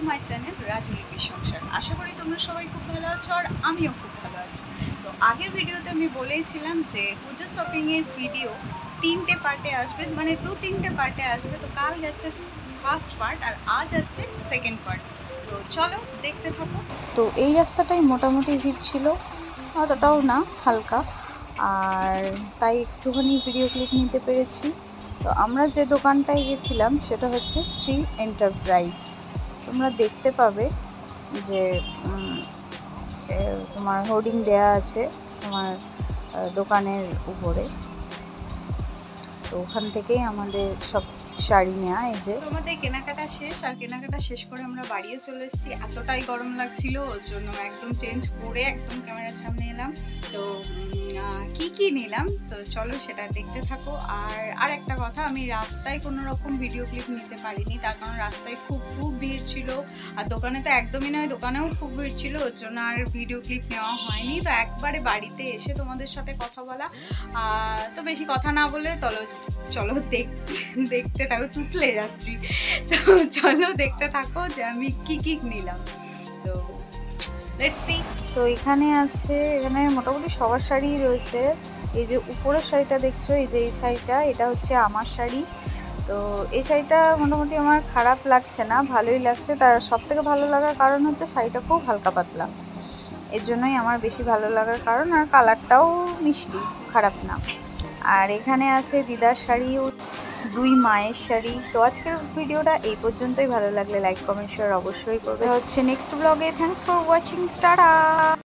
To my channel Raju লিপির সংসার। আশা করি তোমরা সবাই খুব ভালো আছো আর আমিও খুব ভালো আছি। তো আগের ভিডিওতে আমি বলেইছিলাম যে পুজো শপিংয়ের ভিডিও 3টে পার্টে আসবে, মানে 2-3টে পার্টে আসবে। তো কাল গেছে ফার্স্ট পার্ট আর আজ আসছে সেকেন্ড পার্ট। তো চলো দেখতে থাকো। তো এই রাস্তাটাই মোটামুটি ভিড় ছিল, অতটাও না, হালকা, আর তাই একটুখানি ভিডিও ক্লিপ নিতে পেরেছি। তো আমরা যে দোকানটায় গেছিলাম সেটা হচ্ছে শ্রী এন্টারপ্রাইজ। তোমরা দেখতে পাবে যে তোমার হোর্ডিং দেয়া আছে তোমার দোকানের উপরে। তো ওখান থেকেই আমাদের সব শাড়ি নেওয়া। এই যে আমাদের কেনাকাটা শেষ, আর কেনাকাটা শেষ করে আমরা বাড়িও চলে এসেছি। এতটাই গরম লাগছিল, ওর জন্য একদম চেঞ্জ করে একদম ক্যামেরার সামনে এলাম। তো কি নিলাম তো চলো সেটা দেখতে থাকো। আর একটা কথা, আমি রাস্তায় কোনো রকম ভিডিও ক্লিপ নিতে পারিনি, তার কারণ রাস্তায় খুব ভিড় ছিল, আর দোকানে তো একদমই নয়, দোকানেও খুব ভিড় ছিল, ওর জন্য আর ভিডিও ক্লিপ নেওয়া হয়নি। তো একবারে বাড়িতে এসে তোমাদের সাথে কথা বলা। তো বেশি কথা না বলে চলো দেখতে থাকো, তুতলে যাচ্ছি। তো চলো দেখতে থাকো যে আমি কি নিলাম। তো লেটস সি। তো এখানে মোটামুটি সবার শাড়ি রয়েছে। এই যে উপরের শাড়িটা দেখছো, এই যে এই শাড়িটা, এটা হচ্ছে আমার শাড়ি। তো এই শাড়িটা মোটামুটি আমার খারাপ লাগছে না, ভালোই লাগছে। তার সবথেকে ভালো লাগার কারণ হচ্ছে শাড়িটা খুব হালকা পাতলা, এর জন্যই আমার বেশি ভালো লাগার কারণ। আর কালারটাও মিষ্টি, খারাপ না। আর এখানে আছে দিদার শাড়ি, দুই মায়ের শাড়ি। তো আজকের ভিডিওটা এই পর্যন্তই। ভালো লাগলে লাইক কমেন্ট শেয়ার অবশ্যই করবে। হচ্ছে নেক্সট ব্লগে। Thanks for watching, tata.